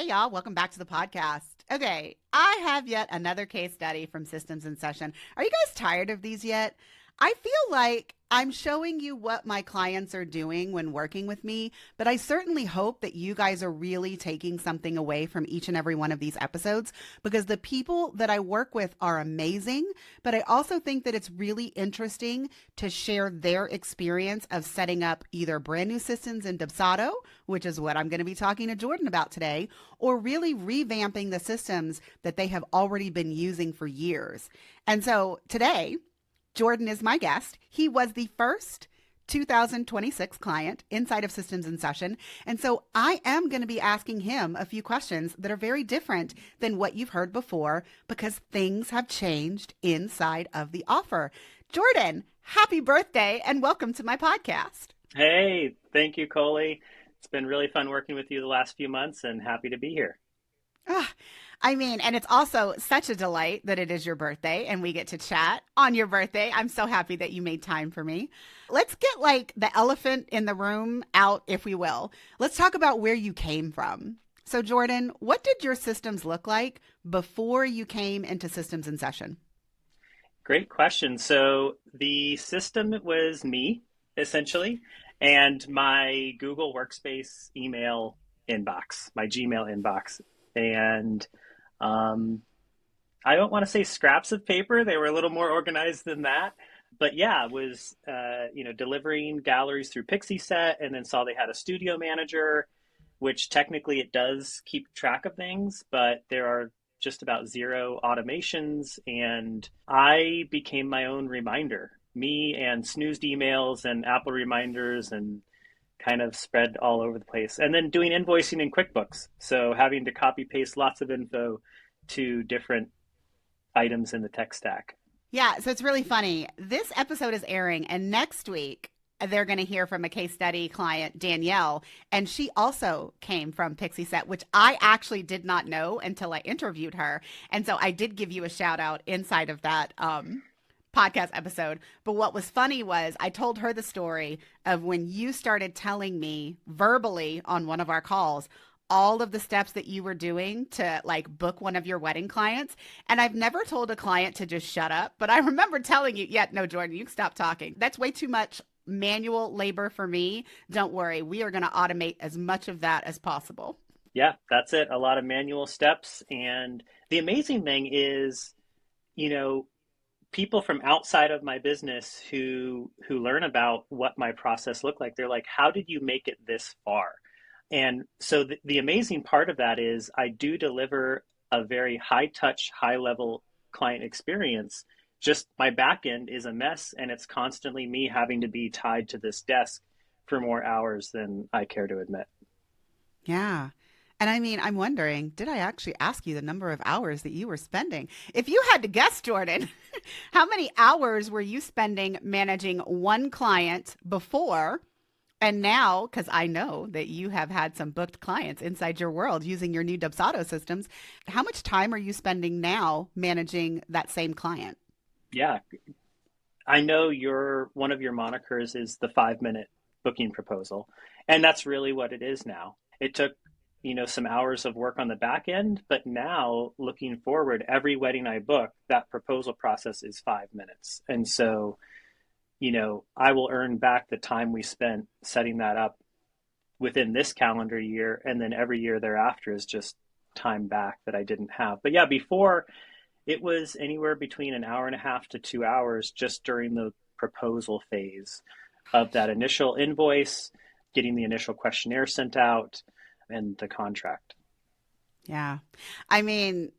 Hey, y'all. Welcome back to the podcast. Okay, I have yet another case study from Systems in Session. Are you guys tired of these yet? I feel like I'm showing you what my clients are doing when working with me, but I certainly hope that you guys are really taking something away from each and every one of these episodes because the people that I work with are amazing, but I also think that it's really interesting to share their experience of setting up either brand new systems in Dubsado, which is what I'm going to be talking to Jordan about today, or really revamping the systems that they have already been using for years. And so today, Jordan is my guest. He was the first 2026 client inside of Systems in Session. And so I am going to be asking him a few questions that are very different than what you've heard before because things have changed inside of the offer. Jordan, happy birthday and welcome to my podcast. Hey, thank you, Coley. It's been really fun working with you the last few months and happy to be here. And it's also such a delight that it is your birthday and we get to chat on your birthday. I'm so happy that you made time for me. Let's get like the elephant in the room out, if we will. Let's talk about where you came from. So, Jordan, what did your systems look like before you came into Systems in Session? Great question. So the system was me, essentially, and my Google Workspace email inbox, my Gmail inbox. And I don't want to say scraps of paper. They were a little more organized than that. But yeah, it was, delivering galleries through Pixieset and then saw they had a studio manager, which technically it does keep track of things, but there are just about zero automations. And I became my own reminder, me and snoozed emails and Apple reminders and kind of spread all over the place. And then doing invoicing in QuickBooks. So having to copy paste lots of info to different items in the tech stack. Yeah, so it's really funny. This episode is airing, and next week they're going to hear from a case study client, Danielle, and she also came from Pixieset, which I actually did not know until I interviewed her. And so I did give you a shout out inside of that podcast episode. But what was funny was I told her the story of when you started telling me verbally on one of our calls all of the steps that you were doing to like book one of your wedding clients. And I've never told a client to just shut up, but I remember telling you, yeah, no, Jordan, you can stop talking. That's way too much manual labor for me. Don't worry. We are going to automate as much of that as possible. Yeah, that's it. A lot of manual steps. And the amazing thing is, you know, people from outside of my business who learn about what my process looked like, they're like, how did you make it this far? And so the amazing part of that is I do deliver a very high touch, high level client experience. Just my back end is a mess and it's constantly me having to be tied to this desk for more hours than I care to admit. Yeah. And I'm wondering, did I actually ask you the number of hours that you were spending? If you had to guess, Jordan, how many hours were you spending managing one client before? And now, because I know that you have had some booked clients inside your world using your new Dubsado systems, how much time are you spending now managing that same client? Yeah, I know one of your monikers is the 5 minute booking proposal. And that's really what it is now. It took, some hours of work on the back end, but now looking forward, every wedding I book, that proposal process is 5 minutes. And so I will earn back the time we spent setting that up within this calendar year. And then every year thereafter is just time back that I didn't have. But yeah, before it was anywhere between an hour and a half to 2 hours just during the proposal phase of that initial invoice, getting the initial questionnaire sent out and the contract. Yeah. I mean,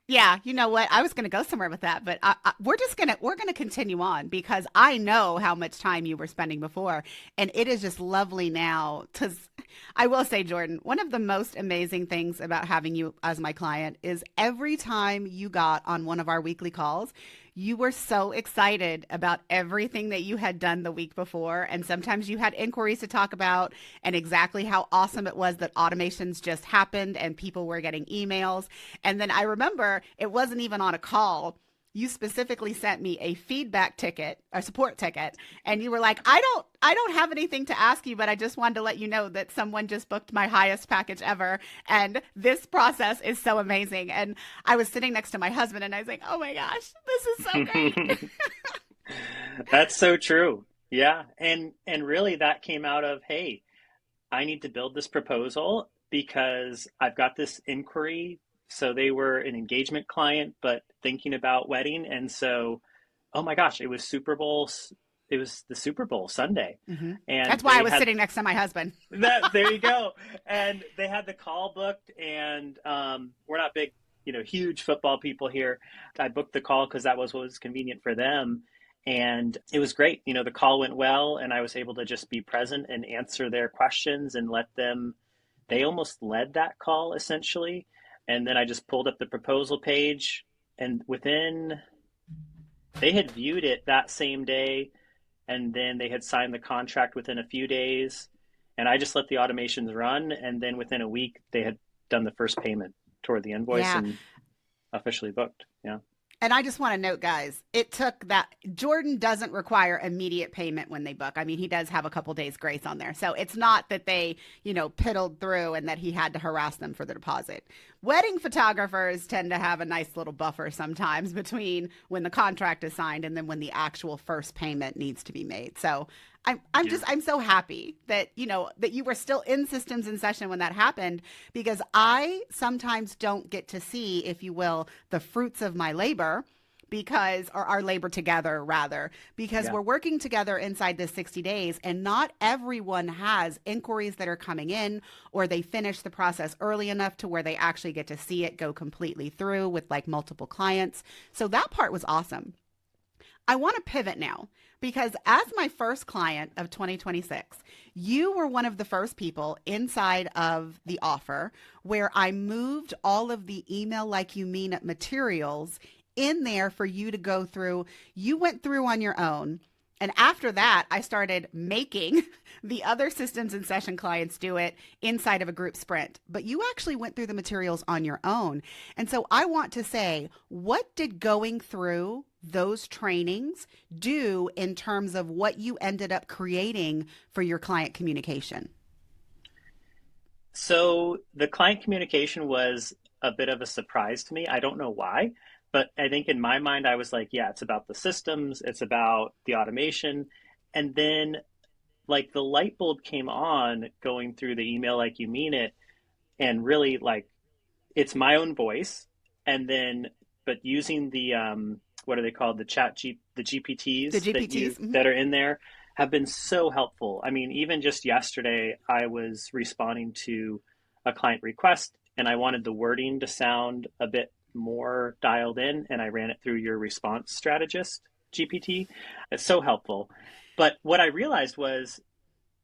Yeah, you know what? I was going to go somewhere with that, but we're gonna continue on because I know how much time you were spending before, and it is just lovely now. Because I will say, Jordan, one of the most amazing things about having you as my client is every time you got on one of our weekly calls, you were so excited about everything that you had done the week before. And sometimes you had inquiries to talk about and exactly how awesome it was that automations just happened and people were getting emails. And then I remember it wasn't even on a call. you specifically sent me a feedback ticket, a support ticket, and you were like, I don't have anything to ask you, but I just wanted to let you know that someone just booked my highest package ever, and this process is so amazing. And I was sitting next to my husband, and I was like, oh my gosh, this is so great. That's so true. Yeah. And really that came out of, hey, I need to build this proposal because I've got this inquiry. So they were an engagement client, but thinking about wedding. And so, oh my gosh, it was Super Bowl. It was the Super Bowl Sunday. Hmm. And That's why I they was had sitting next to my husband. that, there you go. And they had the call booked and we're not big, huge football people here. I booked the call because that was what was convenient for them. And it was great. The call went well, and I was able to just be present and answer their questions and let them, they almost led that call essentially. And then I just pulled up the proposal page, and they had viewed it that same day, and then they had signed the contract within a few days. And I just let the automations run. And then within a week, they had done the first payment toward the invoice Yeah. and officially booked. Yeah. And I just want to note, guys, it took that Jordan doesn't require immediate payment when they book. I mean, he does have a couple days grace on there. So it's not that they, piddled through and that he had to harass them for the deposit. Wedding photographers tend to have a nice little buffer sometimes between when the contract is signed and then when the actual first payment needs to be made. So Yeah. I'm so happy that, that you were still in systems in session when that happened, because I sometimes don't get to see, if you will, the fruits of my labor, because, or our labor together rather, because Yeah. we're working together inside this 60 days, and not everyone has inquiries that are coming in, or they finish the process early enough to where they actually get to see it go completely through with like multiple clients. So that part was awesome. I want to pivot now, because as my first client of 2026, you were one of the first people inside of the offer where I moved all of the email like you mean it materials in there for you to go through. You went through on your own. And after that, I started making the other systems and session clients do it inside of a group sprint. But you actually went through the materials on your own. And so I want to say, what did going through those trainings do in terms of what you ended up creating for your client communication? So the client communication was a bit of a surprise to me. I don't know why, but I think in my mind, I was like, yeah, it's about the systems, it's about the automation. And then, like, the light bulb came on going through the email like you mean it, and really, like, it's my own voice. And then, but using the, what are they called? The The GPTs GPTs. that are in there have been so helpful. I mean, even just yesterday, I was responding to a client request and I wanted the wording to sound a bit more dialed in, and I ran it through your response strategist GPT. It's so helpful. But what I realized was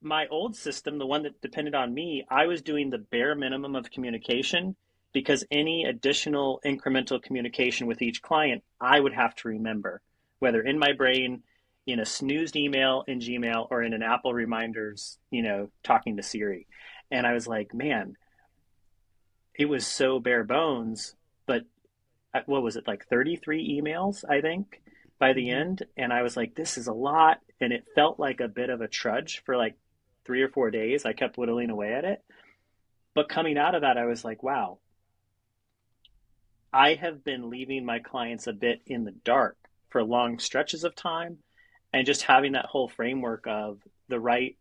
my old system, the one that depended on me, I was doing the bare minimum of communication because any additional incremental communication with each client, I would have to remember, whether in my brain, in a snoozed email in Gmail, or in an Apple reminders, talking to Siri. And I was like, man, it was so bare bones, but what was it, like 33 emails, I think, by the Mm-hmm. end. And I was like, this is a lot. And it felt like a bit of a trudge for like 3 or 4 days. I kept whittling away at it. But coming out of that, I was like, wow, I have been leaving my clients a bit in the dark for long stretches of time. And just having that whole framework of the right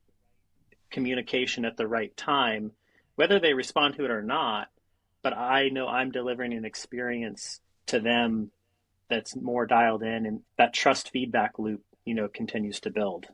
communication at the right time, whether they respond to it or not, but I know I'm delivering an experience to them that's more dialed in, and that trust feedback loop, continues to build.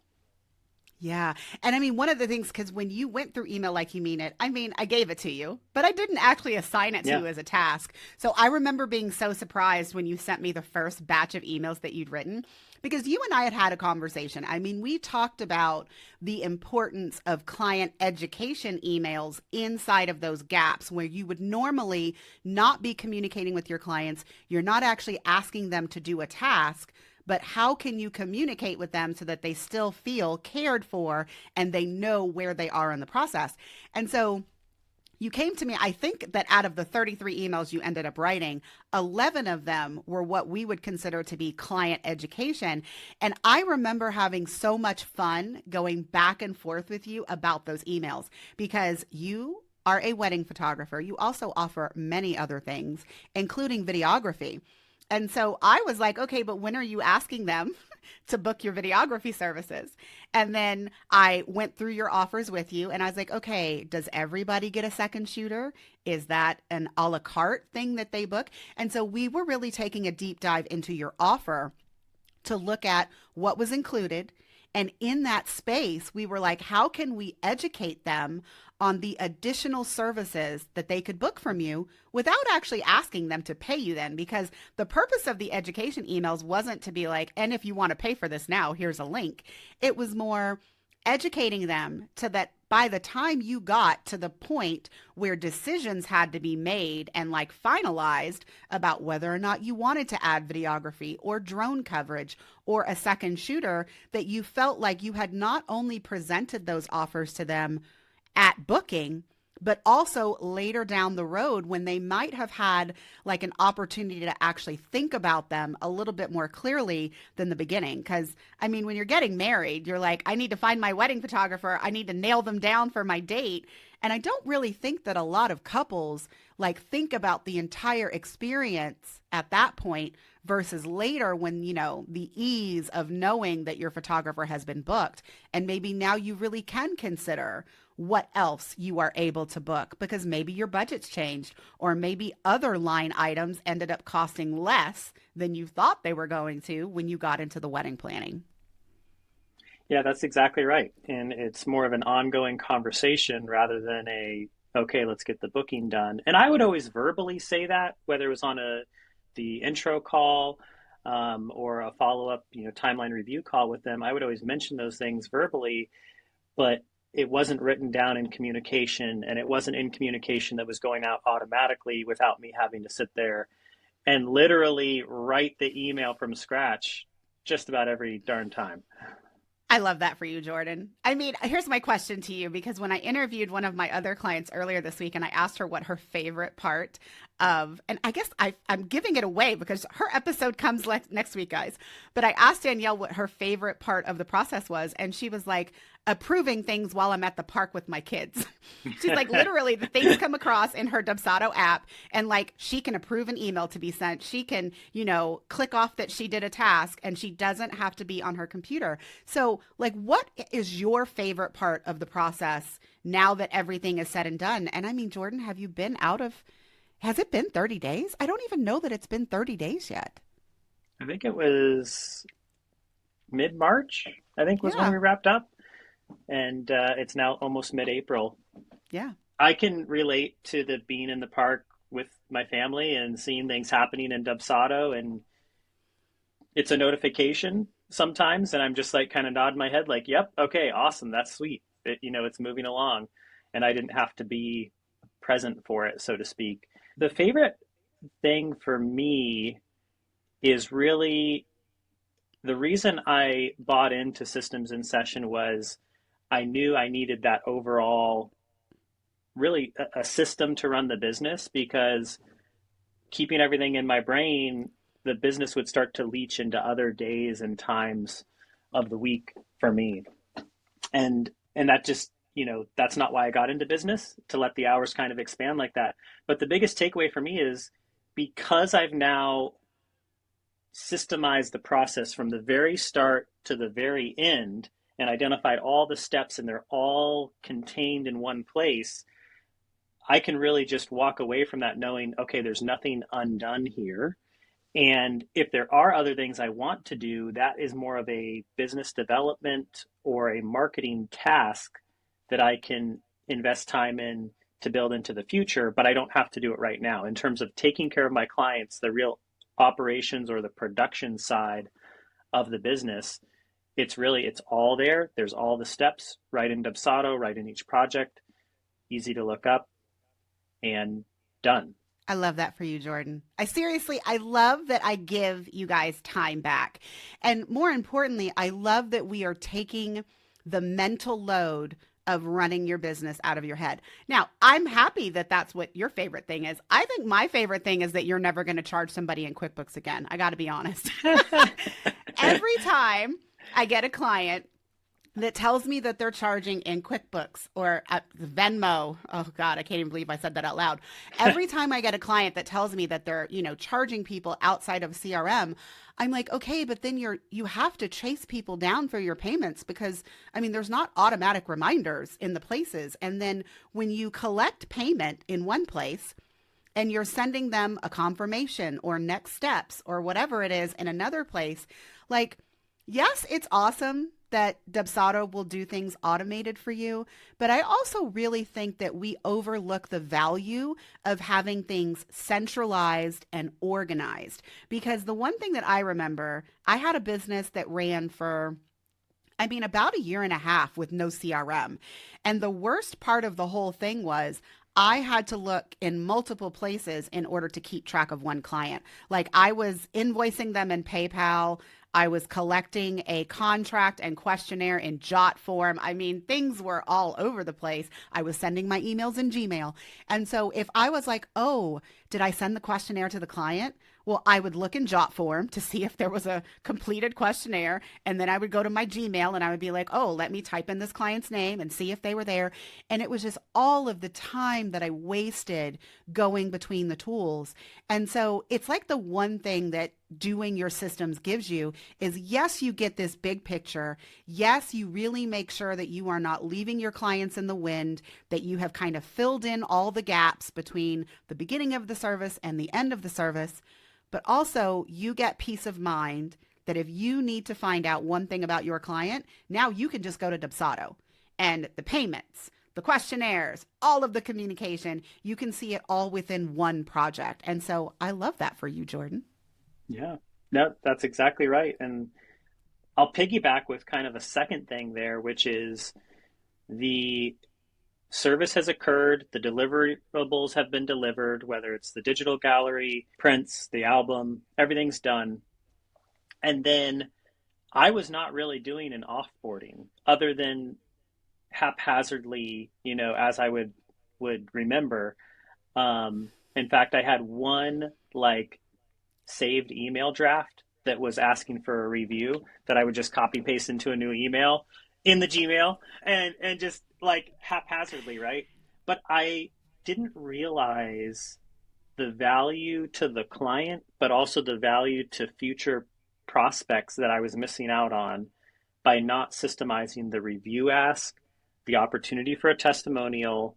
Yeah. And I mean, one of the things, because when you went through email like you mean it, I mean, I gave it to you, but I didn't actually assign it to Yeah. you as a task. So I remember being so surprised when you sent me the first batch of emails that you'd written, because you and I had a conversation. I mean, we talked about the importance of client education emails inside of those gaps where you would normally not be communicating with your clients. You're not actually asking them to do a task, but how can you communicate with them so that they still feel cared for and they know where they are in the process? And so You came to me, I think that out of the 33 emails you ended up writing, 11 of them were what we would consider to be client education. And I remember having so much fun going back and forth with you about those emails because you are a wedding photographer. You also offer many other things, including videography. And so I was like, okay, but when are you asking them to book your videography services? And then I went through your offers with you and I was like, okay, does everybody get a second shooter? Is that an a la carte thing that they book? And so we were really taking a deep dive into your offer to look at what was included. And in that space, we were like, how can we educate them on the additional services that they could book from you without actually asking them to pay you then? Because the purpose of the education emails wasn't to be like, and if you want to pay for this now, here's a link. It was more educating them to that by the time you got to the point where decisions had to be made and like finalized about whether or not you wanted to add videography or drone coverage or a second shooter, that you felt like you had not only presented those offers to them at booking, but also later down the road when they might have had like an opportunity to actually think about them a little bit more clearly than the beginning. Because I mean, when you're getting married, you're like, I need to find my wedding photographer. I need to nail them down for my date. And I don't really think that a lot of couples like think about the entire experience at that point versus later when, you know, the ease of knowing that your photographer has been booked. And maybe now you really can consider what else you are able to book because maybe your budget's changed or maybe other line items ended up costing less than you thought they were going to when you got into the wedding planning. Yeah, that's exactly right. And it's more of an ongoing conversation rather than a, okay, let's get the booking done. And I would always verbally say that, whether it was on the intro call or a follow-up, timeline review call with them. I would always mention those things verbally, but it wasn't written down in communication, and it wasn't in communication that was going out automatically without me having to sit there and literally write the email from scratch just about every darn time. I love that for you, Jordan. I mean, here's my question to you because when I interviewed one of my other clients earlier this week and I asked her what her favorite part of, and I guess I'm giving it away because her episode comes next week, guys. But I asked Danielle what her favorite part of the process was, and she was like, approving things while I'm at the park with my kids. She's like, literally, the things come across in her Dubsado app, and like she can approve an email to be sent. She can, click off that she did a task, and she doesn't have to be on her computer. So, like, what is your favorite part of the process now that everything is said and done? And I mean, Jordan, has it been 30 days? I don't even know that it's been 30 days yet. I think it was mid-March, I think was when Yeah. we wrapped up. And it's now almost mid-April. Yeah. I can relate to the being in the park with my family and seeing things happening in Dubsado, and it's a notification sometimes, and I'm just like kind of nodding my head, like, "Yep, okay, awesome, that's sweet." It's moving along, and I didn't have to be present for it, so to speak. The favorite thing for me is really the reason I bought into Systems in Session was I knew I needed that overall, really a system to run the business, because keeping everything in my brain, the business would start to leach into other days and times of the week for me. And that just, that's not why I got into business, to let the hours kind of expand like that. But the biggest takeaway for me is because I've now systemized the process from the very start to the very end and identified all the steps and they're all contained in one place, I can really just walk away from that knowing, okay, there's nothing undone here. And if there are other things I want to do, that is more of a business development or a marketing task that I can invest time in to build into the future, but I don't have to do it right now. In terms of taking care of my clients, the real operations or the production side of the business, it's all there. There's all the steps right in Dubsado, right in each project, easy to look up, and done. I love that for you, Jordan. I love that I give you guys time back. And more importantly, I love that we are taking the mental load of running your business out of your head. Now, I'm happy that that's what your favorite thing is. I think my favorite thing is that you're never going to charge somebody in QuickBooks again. I got to be honest. Every time I get a client that tells me that they're charging in QuickBooks or at Venmo. Oh God, I can't even believe I said that out loud. Every time I get a client that tells me that they're, charging people outside of CRM, I'm like, okay, but then you have to chase people down for your payments because there's not automatic reminders in the places. And then when you collect payment in one place, and you're sending them a confirmation or next steps or whatever it is in another place, like, yes, it's awesome that Dubsado will do things automated for you, but I also really think that we overlook the value of having things centralized and organized. Because the one thing that I remember, I had a business that ran for about a year and a half with no CRM. And the worst part of the whole thing was I had to look in multiple places in order to keep track of one client. Like I was invoicing them in PayPal. I was collecting a contract and questionnaire in Jot form. Things were all over the place. I was sending my emails in Gmail. And so if I was like, oh, did I send the questionnaire to the client? Well, I would look in Jot form to see if there was a completed questionnaire. And then I would go to my Gmail and I would be like, oh, let me type in this client's name and see if they were there. And it was just all of the time that I wasted going between the tools. And so it's like the one thing that doing your systems gives you is yes, you get this big picture. Yes, you really make sure that you are not leaving your clients in the wind, that you have kind of filled in all the gaps between the beginning of the service and the end of the service. But also you get peace of mind that if you need to find out one thing about your client, now you can just go to Dubsado and the payments, the questionnaires, all of the communication, you can see it all within one project. And so I love that for you, Jordan. Yeah, no, that's exactly right. And I'll piggyback with kind of a second thing there, which is the service has occurred, the deliverables have been delivered, whether it's the digital gallery, prints, the album, everything's done. And then I was not really doing an offboarding other than haphazardly, as I would remember. In fact, I had one like saved email draft that was asking for a review that I would just copy paste into a new email in the Gmail and just like haphazardly, right? But I didn't realize the value to the client, but also the value to future prospects that I was missing out on by not systemizing the review ask, the opportunity for a testimonial,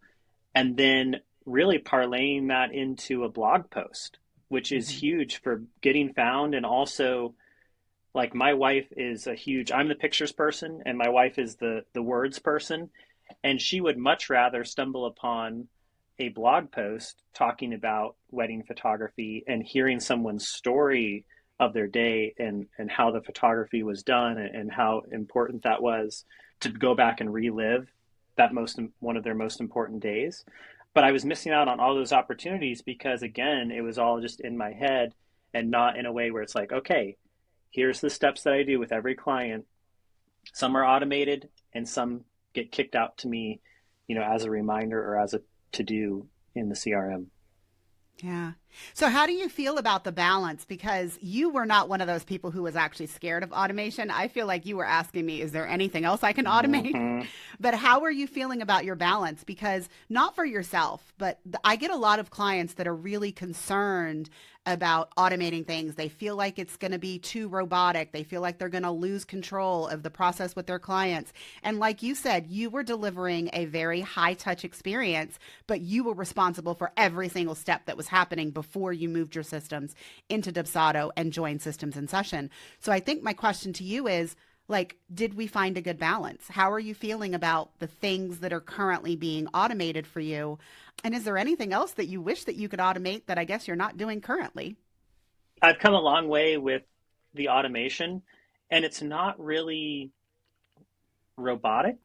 and then really parlaying that into a blog post, which is Mm-hmm. huge for getting found. And also, like, my wife is I'm the pictures person and my wife is the words person. And she would much rather stumble upon a blog post talking about wedding photography and hearing someone's story of their day and how the photography was done and how important that was to go back and relive that one of their most important days. But I was missing out on all those opportunities because again, it was all just in my head and not in a way where it's like, okay, here's the steps that I do with every client. Some are automated and some get kicked out to me, as a reminder or as a to do in the CRM. Yeah. So how do you feel about the balance? Because you were not one of those people who was actually scared of automation. I feel like you were asking me, is there anything else I can automate? Mm-hmm. But how are you feeling about your balance? Because not for yourself, but I get a lot of clients that are really concerned about automating things. They feel like it's going to be too robotic. They feel like they're going to lose control of the process with their clients. And like you said, you were delivering a very high touch experience, but you were responsible for every single step that was happening before you moved your systems into Dubsado and joined systems in session. So I think my question to you is, like, did we find a good balance? How are you feeling about the things that are currently being automated for you? And is there anything else that you wish that you could automate that I guess you're not doing currently? I've come a long way with the automation, and it's not really robotic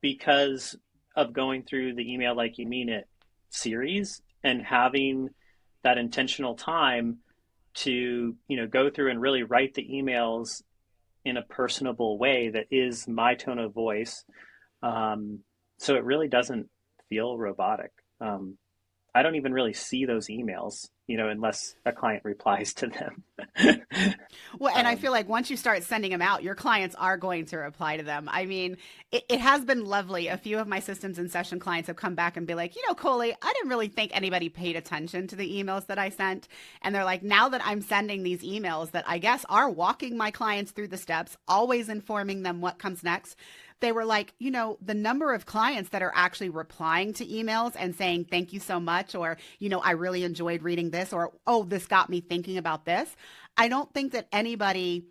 because of going through the email like you mean it series and having that intentional time to go through and really write the emails in a personable way that is my tone of voice. So it really doesn't feel robotic. I don't even really see those emails, unless a client replies to them. Well, and I um, feel like once you start sending them out, your clients are going to reply to them. I mean, it has been lovely. A few of my systems and session clients have come back and be like, Coley, I didn't really think anybody paid attention to the emails that I sent. And they're like, now that I'm sending these emails that I guess are walking my clients through the steps, always informing them what comes next, they were like, the number of clients that are actually replying to emails and saying, thank you so much, or, I really enjoyed reading this, or, oh, this got me thinking about this. I don't think that anybody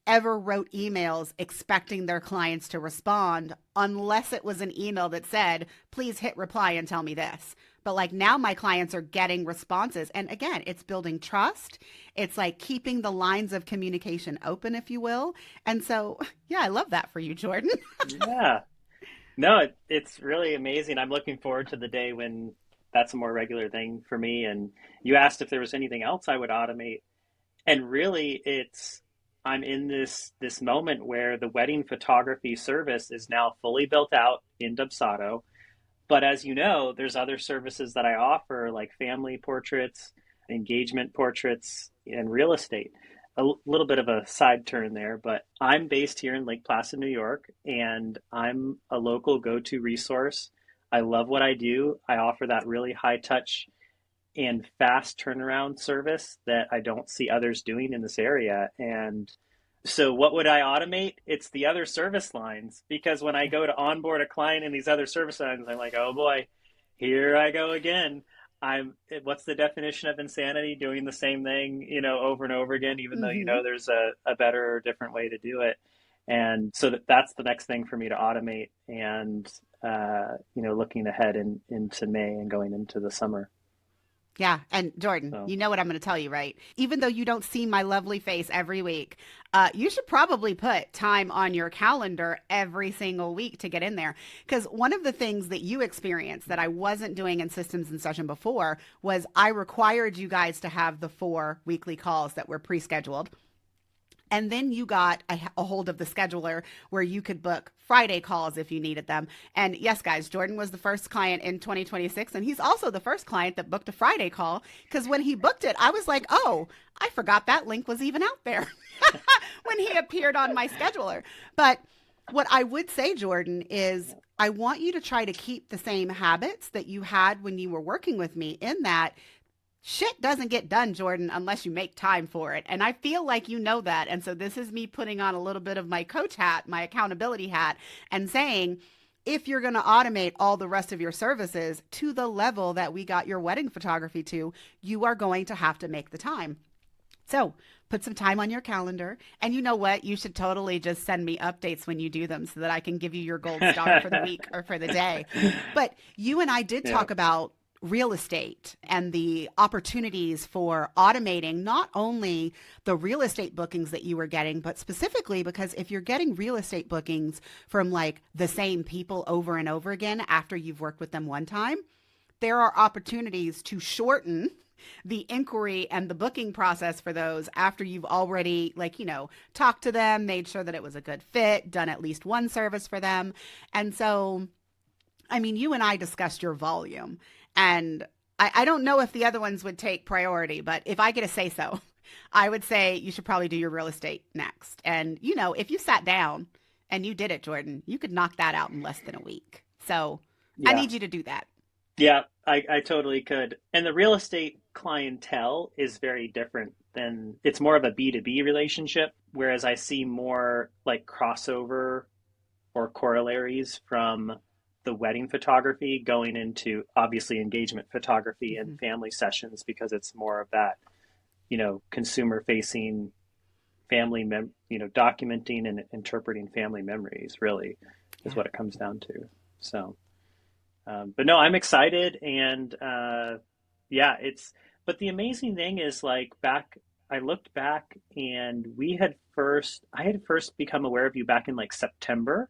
ever wrote emails expecting their clients to respond unless it was an email that said, please hit reply and tell me this. But like now my clients are getting responses. And again, it's building trust. It's like keeping the lines of communication open, if you will. And so, yeah, I love that for you, Jordan. yeah, no, it's really amazing. I'm looking forward to the day when that's a more regular thing for me. And you asked if there was anything else I would automate. And really, I'm in this moment where the wedding photography service is now fully built out in Dubsado. But as you know, there's other services that I offer, like family portraits, engagement portraits, and real estate. Little bit of a side turn there, but I'm based here in Lake Placid, New York, and I'm a local go-to resource. I love what I do. I offer that really high touch and fast turnaround service that I don't see others doing in this area. And so, what would I automate? It's the other service lines, because when I go to onboard a client in these other service lines, I'm like, oh boy, here I go again. What's the definition of insanity? Doing the same thing, over and over again, even though Mm-hmm. there's a better or different way to do it. And so that's the next thing for me to automate. And looking ahead into May and going into the summer. Yeah. And Jordan, So you know what I'm going to tell you, right? Even though you don't see my lovely face every week, you should probably put time on your calendar every single week to get in there. Because one of the things that you experienced that I wasn't doing in systems and session before was I required you guys to have the 4 weekly calls that were pre scheduled. And then you got a hold of the scheduler where you could book Friday calls if you needed them. And yes, guys, Jordan was the first client in 2026. And he's also the first client that booked a Friday call. Because when he booked it, I was like, oh, I forgot that link was even out there when he appeared on my scheduler. But what I would say, Jordan, is I want you to try to keep the same habits that you had when you were working with me, in that shit doesn't get done, Jordan, unless you make time for it. And I feel like you know that. And so this is me putting on a little bit of my coach hat, my accountability hat, and saying, if you're going to automate all the rest of your services to the level that we got your wedding photography to, you are going to have to make the time. So put some time on your calendar. And you know what? You should totally just send me updates when you do them so that I can give you your gold star for the week or for the day. But you and I did yeah. talk about real estate and the opportunities for automating not only the real estate bookings that you were getting, but specifically because if you're getting real estate bookings from like the same people over and over again after you've worked with them one time, there are opportunities to shorten the inquiry and the booking process for those after you've already, like, talked to them, made sure that it was a good fit, done at least one service for them. And so, I mean, you and I discussed your volume, and I don't know if the other ones would take priority, but if I get to say so, I would say you should probably do your real estate next. And, if you sat down and you did it, Jordan, you could knock that out in less than a week. So I Yeah. need you to do that. Yeah, I totally could. And the real estate clientele is very different than, it's more of a B2B relationship, whereas I see more like crossover or corollaries from the wedding photography going into obviously engagement photography and Mm-hmm. family sessions, because it's more of that, consumer facing documenting and interpreting family memories really is Yeah. what it comes down to. So but no, I'm excited, and yeah, But the amazing thing is, like, I looked back, and I had first become aware of you back in like September,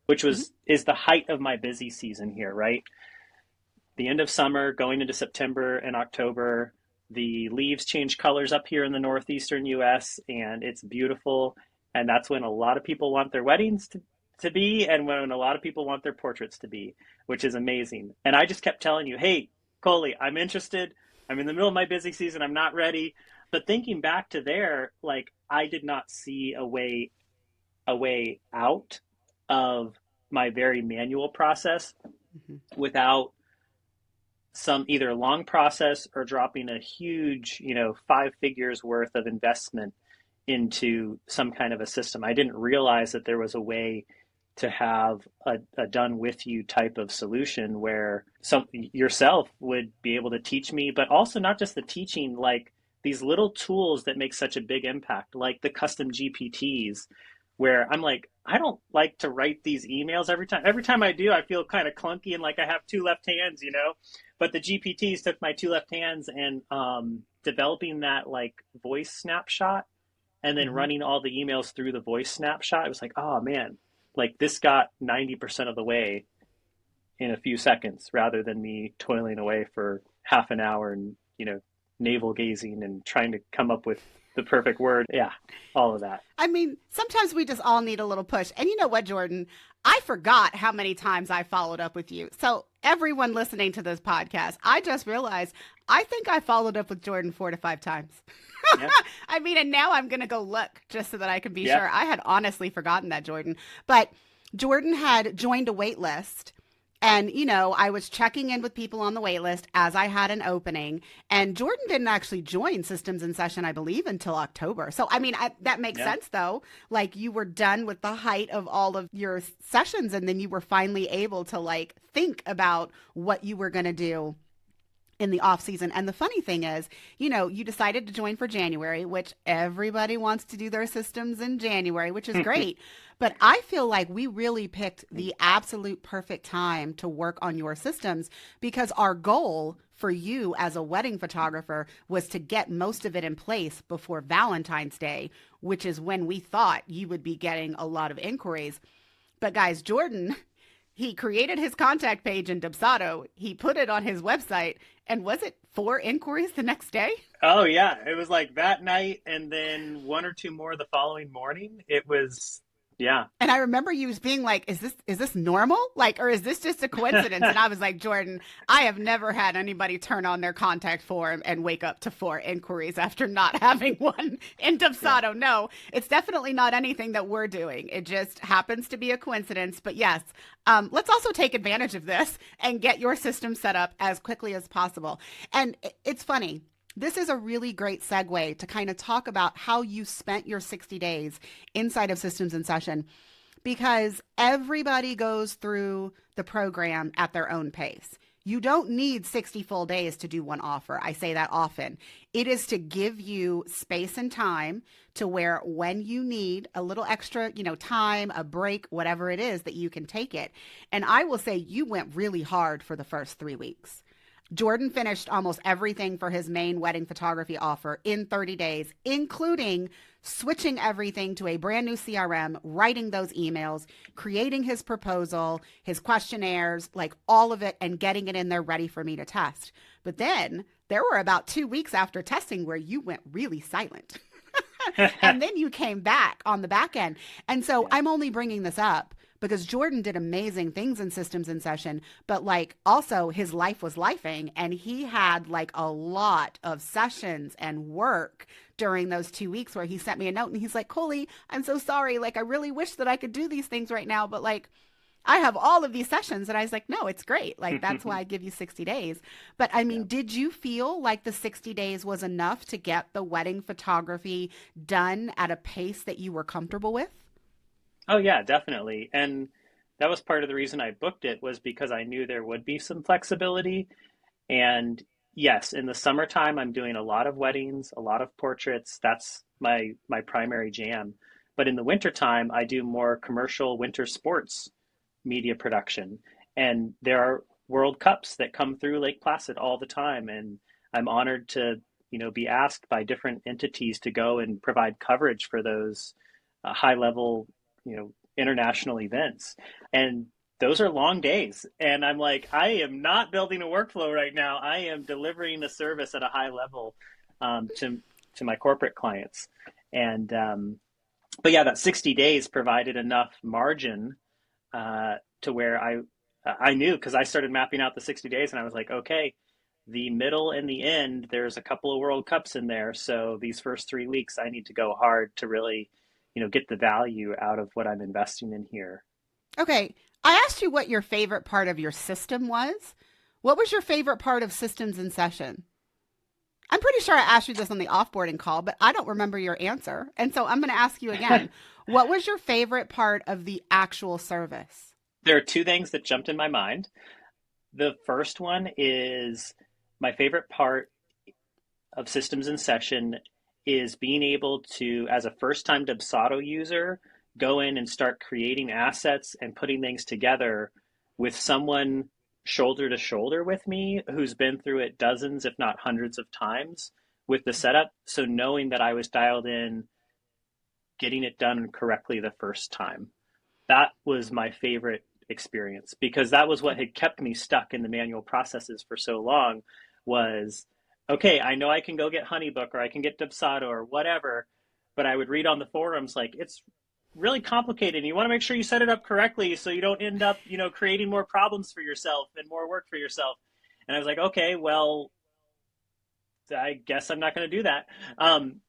which Mm-hmm. is the height of my busy season here, right? The end of summer, going into September and October, the leaves change colors up here in the northeastern U.S., and it's beautiful, and that's when a lot of people want their weddings to be and when a lot of people want their portraits to be, which is amazing. And I just kept telling you, hey, Coley, I'm interested. I'm in the middle of my busy season. I'm not ready. But thinking back to there, like I did not see a way out of my very manual process Mhm. without some either long process or dropping a huge, five figures worth of investment into some kind of a system. I didn't realize that there was a way to have a done with you type of solution where some yourself would be able to teach me, but also not just the teaching, like these little tools that make such a big impact, like the custom GPTs, where I'm like, I don't like to write these emails every time. Every time I do, I feel kind of clunky and like I have two left hands. But the GPTs took my two left hands and developing that like voice snapshot and then Mhm. running all the emails through the voice snapshot. It was like, oh man, like this got 90% of the way in a few seconds rather than me toiling away for half an hour and, navel gazing and trying to come up with the perfect word. Yeah, all of that. I mean, sometimes we just all need a little push. And you know what, Jordan? I forgot how many times I followed up with you. So, everyone listening to this podcast, I just realized I think I followed up with Jordan 4 to 5 times. Yeah. I mean, and now I'm going to go look just so that I can be Yeah. sure. I had honestly forgotten that, Jordan. But Jordan had joined a wait list. And, I was checking in with people on the wait list as I had an opening. And Jordan didn't actually join Systems in Session, I believe, until October. So, I mean, that makes Yeah. sense, though. Like, you were done with the height of all of your sessions, and then you were finally able to, like, think about what you were going to do in the off season. And the funny thing is, you decided to join for January, which everybody wants to do their systems in January, which is great. But I feel like we really picked the absolute perfect time to work on your systems because our goal for you as a wedding photographer was to get most of it in place before Valentine's Day, which is when we thought you would be getting a lot of inquiries. But guys, Jordan, he created his contact page in Dubsado. He put it on his website, and was it 4 inquiries the next day? Oh yeah, it was like that night and then one or two more the following morning. It was yeah. And I remember you being like, "Is this normal? Like, or is this just a coincidence?" And I was like, "Jordan, I have never had anybody turn on their contact form and wake up to 4 inquiries after not having one in Yeah. Dubsado. No, it's definitely not anything that we're doing. It just happens to be a coincidence. But yes, let's also take advantage of this and get your system set up as quickly as possible. And it's funny. This is a really great segue to kind of talk about how you spent your 60 days inside of Systems in Session because everybody goes through the program at their own pace. You don't need 60 full days to do one offer. I say that often. It is to give you space and time to where when you need a little extra, time, a break, whatever it is that you can take it. And I will say you went really hard for the first 3 weeks. Jordan finished almost everything for his main wedding photography offer in 30 days, including switching everything to a brand new CRM, writing those emails, creating his proposal, his questionnaires, like all of it, and getting it in there ready for me to test. But then there were about 2 weeks after testing where you went really silent. And then you came back on the back end. And so Yeah. I'm only bringing this up because Jordan did amazing things in Systems in Session, but like also his life was lifing and he had like a lot of sessions and work during those 2 weeks where he sent me a note and he's like, Coley, I'm so sorry. Like, I really wish that I could do these things right now, but like, I have all of these sessions. And I was like, no, it's great. Like, that's why I give you 60 days. But I Yeah. mean, did you feel like the 60 days was enough to get the wedding photography done at a pace that you were comfortable with? Oh yeah, definitely. And that was part of the reason I booked it was because I knew there would be some flexibility. And yes, in the summertime, I'm doing a lot of weddings, a lot of portraits. That's my primary jam. But in the wintertime, I do more commercial winter sports media production. And there are World Cups that come through Lake Placid all the time. And I'm honored to, be asked by different entities to go and provide coverage for those high level, international events. And those are long days. And I'm like, I am not building a workflow right now. I am delivering a service at a high level to my corporate clients. And but yeah, that 60 days provided enough margin to where I knew because I started mapping out the 60 days and I was like, okay, the middle and the end, there's a couple of World Cups in there. So these first 3 weeks, I need to go hard to really, get the value out of what I'm investing in here. Okay. I asked you what your favorite part of your system was. What was your favorite part of systems in session? I'm pretty sure I asked you this on the offboarding call, but I don't remember your answer. And so I'm going to ask you again. What was your favorite part of the actual service? There are two things that jumped in my mind. The first one is my favorite part of systems in session is being able to, as a first time Dubsado user, go in and start creating assets and putting things together with someone shoulder to shoulder with me who's been through it dozens, if not hundreds of times with the setup. So knowing that I was dialed in, getting it done correctly the first time, that was my favorite experience because that was what had kept me stuck in the manual processes for so long was, okay, I know I can go get Honeybook or I can get Dubsado or whatever, but I would read on the forums like it's really complicated and you want to make sure you set it up correctly so you don't end up, creating more problems for yourself and more work for yourself. And I was like, okay, well, I guess I'm not going to do that.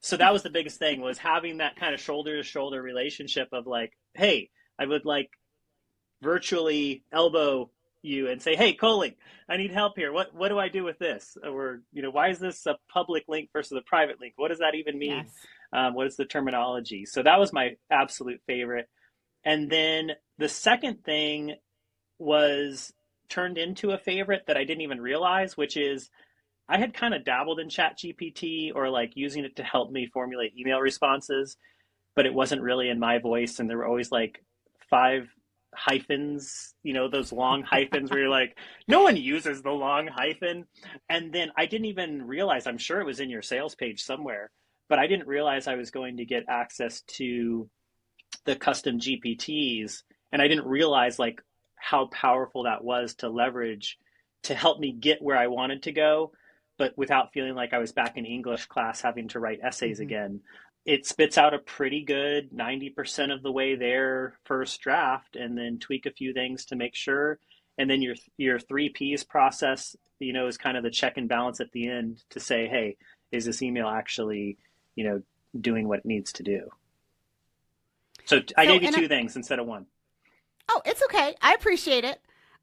So that was the biggest thing was having that kind of shoulder to shoulder relationship of like, hey, I would like virtually elbow you and say, hey, Coley, I need help here. What do I do with this? Or, why is this a public link versus a private link? What does that even mean? Yes. What is the terminology? So that was my absolute favorite. And then the second thing was turned into a favorite that I didn't even realize, which is I had kind of dabbled in Chat GPT or like using it to help me formulate email responses, but it wasn't really in my voice. And there were always like 5 hyphens, those long hyphens where you're like, no one uses the long hyphen. And then I didn't even realize, I'm sure it was in your sales page somewhere, but I didn't realize I was going to get access to the custom GPTs. And I didn't realize like how powerful that was to leverage to help me get where I wanted to go, but without feeling like I was back in English class having to write essays again. It spits out a pretty good 90% of the way there first draft and then tweak a few things to make sure. And then your 3 Ps process, is kind of the check and balance at the end to say, hey, is this email actually, doing what it needs to do? So I gave you two things instead of one. Oh, it's okay. I appreciate it.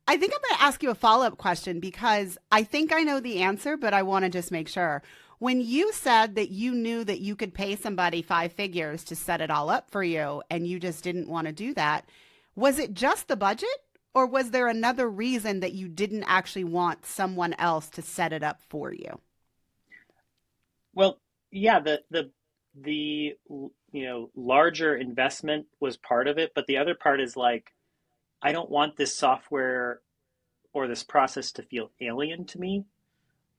I think I'm going to ask you a follow-up question because I think I know the answer, but I want to just make sure. When you said that you knew that you could pay somebody 5 figures to set it all up for you and you just didn't want to do that, was it just the budget or was there another reason that you didn't actually want someone else to set it up for you? Well, yeah, the larger investment was part of it, but the other part is like I don't want this software or this process to feel alien to me.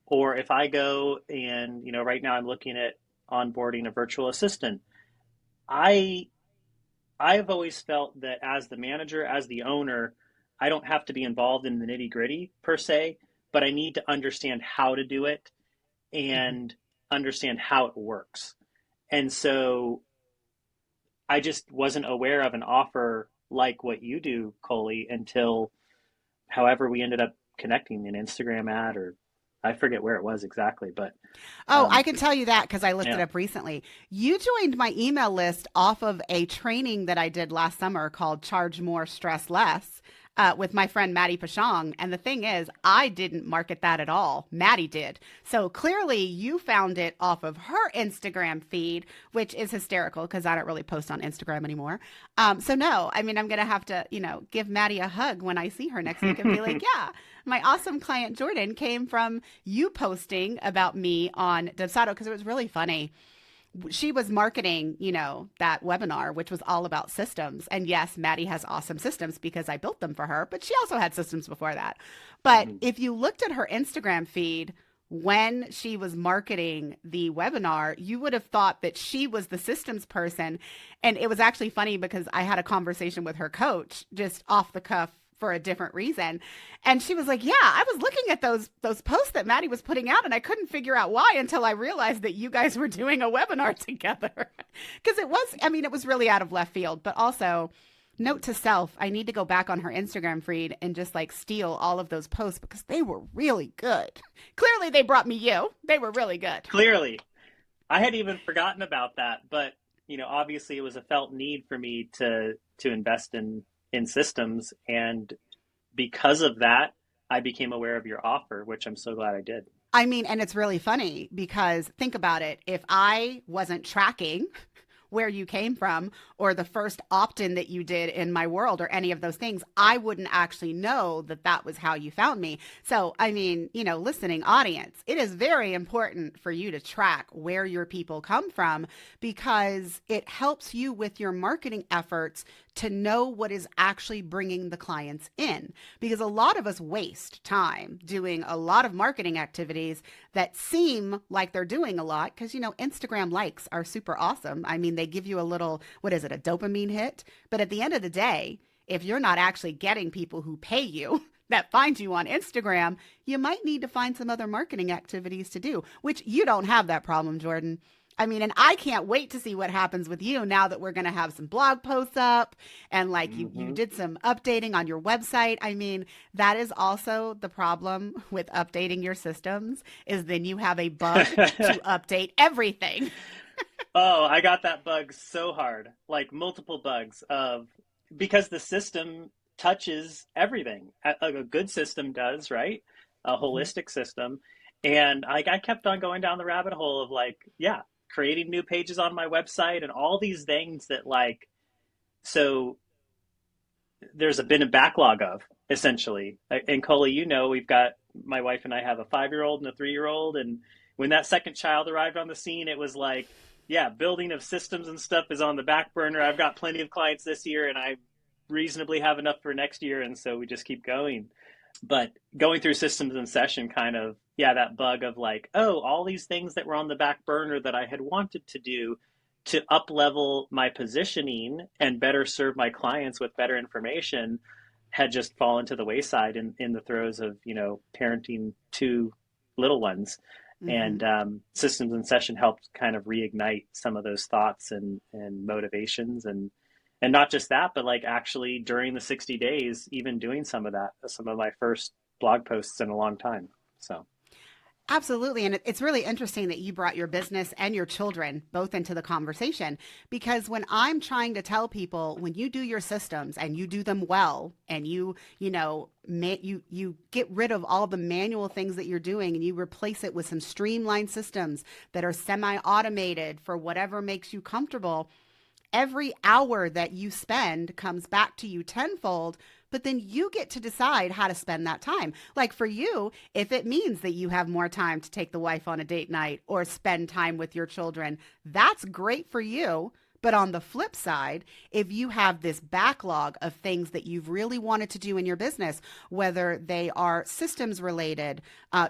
Or if I go and, right now I'm looking at onboarding a virtual assistant, I I've always felt that as the manager, as the owner, I don't have to be involved in the nitty gritty per se, but I need to understand how to do it and understand how it works. And so I just wasn't aware of an offer like what you do, Coley, until however we ended up connecting an Instagram ad or I forget where it was exactly, but Oh, I can tell you that because I looked it yeah. up recently. You joined my email list off of a training that I did last summer called Charge More, Stress Less with my friend Maddie Pashong. And the thing is, I didn't market that at all. Maddie did. So clearly you found it off of her Instagram feed, which is hysterical because I don't really post on Instagram anymore. So no, I mean, I'm going to have to, give Maddie a hug when I see her next week and be like, yeah, my awesome client Jordan came from you posting about me on Dubsado because it was really funny. She was marketing, that webinar, which was all about systems. And yes, Maddie has awesome systems because I built them for her, but she also had systems before that. But if you looked at her Instagram feed when she was marketing the webinar, you would have thought that she was the systems person. And it was actually funny because I had a conversation with her coach just off the cuff for a different reason. And she was like, yeah, I was looking at those posts that Maddie was putting out and I couldn't figure out why until I realized that you guys were doing a webinar together. Because it was really out of left field, but also Note to self, I need to go back on her Instagram feed and just like steal all of those posts because they were really good. Clearly, they brought me you. They were really good. Clearly, I had even forgotten about that, but obviously it was a felt need for me to invest in systems, and because of that, I became aware of your offer, which I'm so glad I did. I mean, and it's really funny because think about it. If I wasn't tracking where you came from or the first opt-in that you did in my world or any of those things, I wouldn't actually know that that was how you found me. So, I mean, listening audience, it is very important for you to track where your people come from because it helps you with your marketing efforts to know what is actually bringing the clients in. Because a lot of us waste time doing a lot of marketing activities that seem like they're doing a lot because, Instagram likes are super awesome. I mean, they give you a little, what is it, a dopamine hit? But at the end of the day, if you're not actually getting people who pay you, that find you on Instagram, you might need to find some other marketing activities to do, which you don't have that problem, Jordan. I mean, and I can't wait to see what happens with you now that we're going to have some blog posts up and like you Hmm. did some updating on your website. I mean, that is also the problem with updating your systems is then you have a bug to update everything. Oh, I got that bug so hard, like multiple bugs of because the system touches everything. A good system does, right? A Mhm. holistic system. And I kept on going down the rabbit hole of like, yeah, creating new pages on my website and all these things that like, so there's been a backlog of essentially. And Coley, we've got my wife and I have a 5-year-old and a 3-year-old, and when that second child arrived on the scene, it was like, yeah, building of systems and stuff is on the back burner. I've got plenty of clients this year, and I reasonably have enough for next year, and so we just keep going. But going through systems in session, kind of, yeah, that bug of like, oh, all these things that were on the back burner that I had wanted to do to up level my positioning and better serve my clients with better information had just fallen to the wayside in the throes of parenting two little ones. Mhm. And systems in session helped kind of reignite some of those thoughts and motivations, and not just that, but like actually during the 60 days even doing some of that, some of my first blog posts in a long time. So Absolutely. And it's really interesting that you brought your business and your children both into the conversation because when I'm trying to tell people when you do your systems and you do them well and you get rid of all the manual things that you're doing and you replace it with some streamlined systems that are semi-automated for whatever makes you comfortable, every hour that you spend comes back to you tenfold, but then you get to decide how to spend that time. Like for you, if it means that you have more time to take the wife on a date night or spend time with your children, that's great for you. But on the flip side, if you have this backlog of things that you've really wanted to do in your business, whether they are systems related,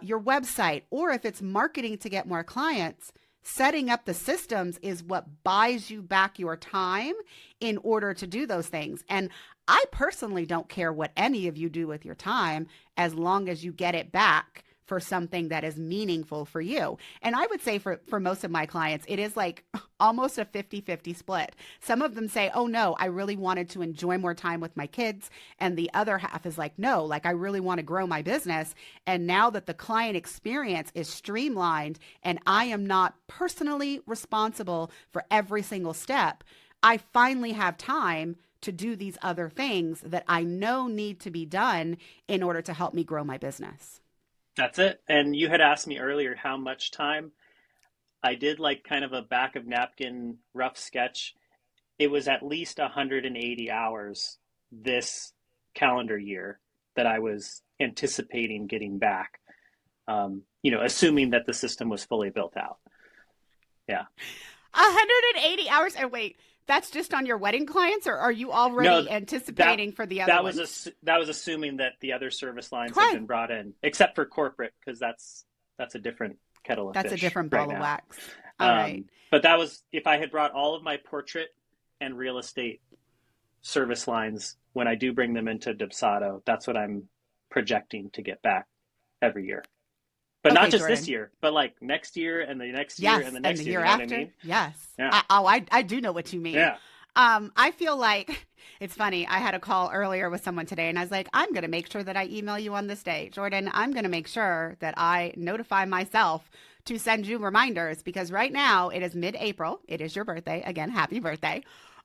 your website, or if it's marketing to get more clients, setting up the systems is what buys you back your time in order to do those things. And I personally don't care what any of you do with your time as long as you get it back for something that is meaningful for you. And I would say for most of my clients, it is like almost a 50-50 split. Some of them say, oh no, I really wanted to enjoy more time with my kids. And the other half is like, no, like I really want to grow my business. And now that the client experience is streamlined and I am not personally responsible for every single step, I finally have time to do these other things that I know need to be done in order to help me grow my business. that's it. And you had asked me earlier how much time. I did like kind of a back of napkin rough sketch. It was at least 180 hours this calendar year that I was anticipating getting back, assuming that the system was fully built out. Yeah. 180 hours. And wait, that's just on your wedding clients, or are you No, already that anticipating for the other that was ones? that was assuming that the other service lines had Right. been brought in, except for corporate, because that's a different kettle of That's a fish different right ball of now. wax. All right. But that was if I had brought all of my portrait and real estate service lines when I do bring them into Dubsado. That's what I'm projecting to get back every year. But not Okay, just this Jordan. year, but like next year and the next year and Yes. the And next the year. year You know what I after. mean? Yes. Yeah. I do know what you mean. Yeah. I feel like it's funny. I had a call earlier with someone today, and I was like, I'm going to make sure that I email you on this day. Jordan, I'm going to make sure that I notify myself to send you reminders because right now it is mid April. It is your birthday. Again, happy birthday.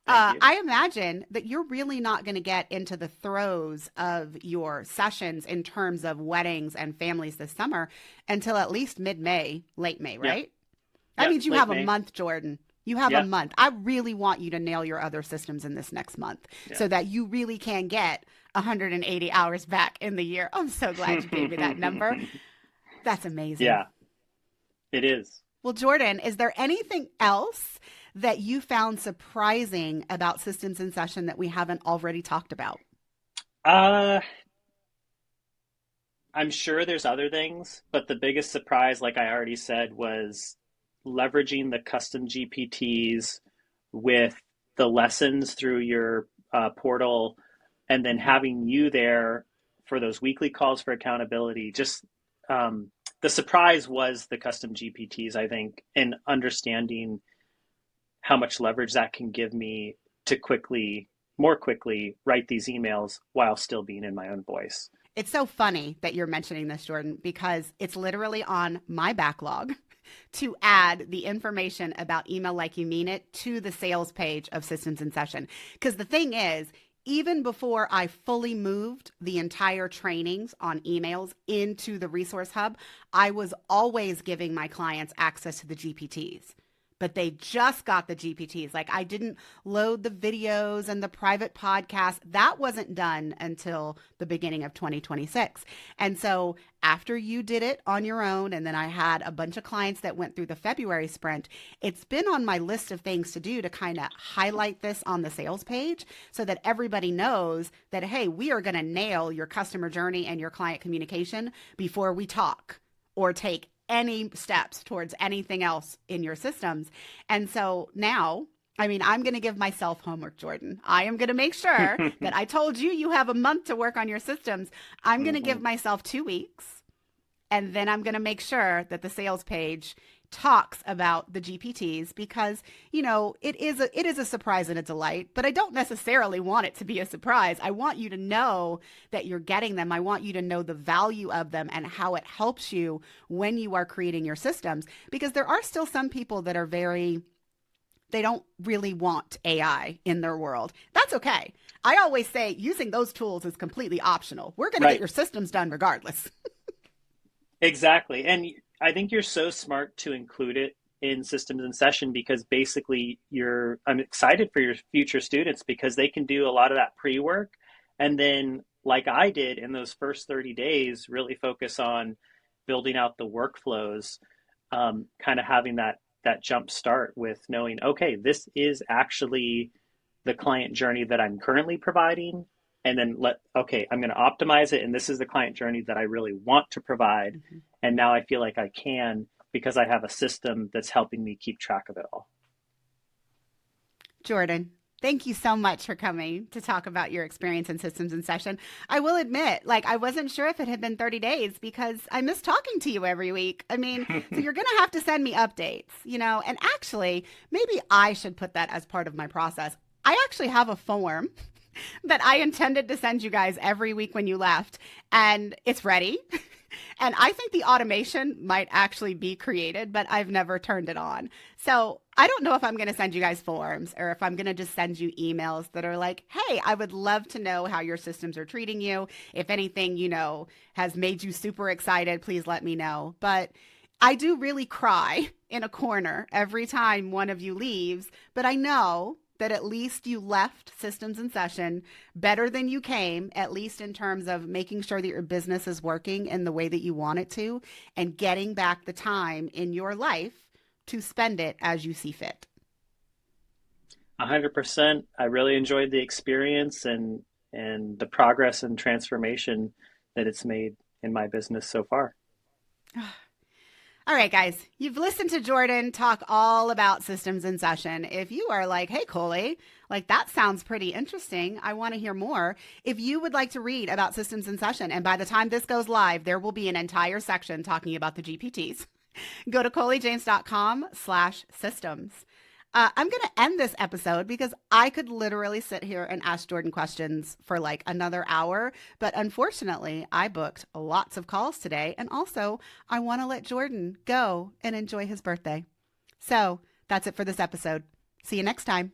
Thank you. I imagine that you're really not going to get into the throes of your sessions in terms of weddings and families this summer until at least mid May, late May, Yep. right? That Yep. means you Late have a May. month, Jordan. You have a Yep. month. I really want you to nail your other systems in this next month Yeah. so that you really can get 180 hours back in the year. I'm so glad you gave me that number. That's amazing. Yeah, it is. Well, Jordan, is there anything else that you found surprising about systems in session that we haven't already talked about? Uh, I'm sure there's other things, but the biggest surprise, like I already said, was leveraging the custom GPTs with the lessons through your portal and then Mhm. having you there for those weekly calls for accountability. Just the surprise was the custom GPTs, I think, and understanding how much leverage that can give me to more quickly write these emails while still being in my own voice. It's so funny that you're mentioning this, Jordan, because it's literally on my backlog to add the information about email like you mean it to the sales page of Systems in Session. Because the thing is, even before I fully moved the entire trainings on emails into the resource hub, I was always giving my clients access to the GPTs. But they just got the GPTs. Like I didn't load the videos and the private podcast. That wasn't done until the beginning of 2026. And so after you did it on your own, and then I had a bunch of clients that went through the February sprint, it's been on my list of things to do to kind of highlight this on the sales page so that everybody knows that, hey, we are going to nail your customer journey and your client communication before we talk or take any steps towards anything else in your systems. And so now, I mean, I'm going to give myself homework, Jordan. I am going to make sure that I told you you have a month to work on your systems. I'm going to give Mhm. myself 2 weeks, and then I'm going to make sure that the sales page talks about the GPTs because, it is a surprise and a delight, but I don't necessarily want it to be a surprise. I want you to know that you're getting them. I want you to know the value of them and how it helps you when you are creating your systems because there are still some people that are they don't really want AI in their world. That's okay. I always say using those tools is completely optional. We're going to get Right. your systems done regardless. Exactly. And I think you're so smart to include it in systems in session because basically I'm excited for your future students because they can do a lot of that pre-work and then like I did in those first 30 days really focus on building out the workflows, kind of having that jump start with knowing, okay, this is actually the client journey that I'm currently providing and then okay, I'm going to optimize it and this is the client journey that I really want to provide Mhm. and now I feel like I can because I have a system that's helping me keep track of it all. Jordan, thank you so much for coming to talk about your experience in systems in session. I will admit, like, I wasn't sure if it had been 30 days because I miss talking to you every week. I mean, so you're going to have to send me updates, and actually, maybe I should put that as part of my process. I actually have a form that I intended to send you guys every week when you left, and it's ready. And I think the automation might actually be created, but I've never turned it on. So I don't know if I'm going to send you guys forms or if I'm going to just send you emails that are like, hey, I would love to know how your systems are treating you. If anything, has made you super excited, please let me know. But I do really cry in a corner every time one of you leaves, but I know that at least you left systems in session better than you came, at least in terms of making sure that your business is working in the way that you want it to and getting back the time in your life to spend it as you see fit. 100%. I really enjoyed the experience and the progress and transformation that it's made in my business so far. All right, guys, you've listened to Jordan talk all about systems in session. If you are like, hey, Coley, like that sounds pretty interesting, I want to hear more. If you would like to read about systems in session, and by the time this goes live, there will be an entire section talking about the GPTs, go to coleyjames.com/systems. I'm going to end this episode because I could literally sit here and ask Jordan questions for like another hour. But unfortunately, I booked lots of calls today. And also, I want to let Jordan go and enjoy his birthday. So that's it for this episode. See you next time.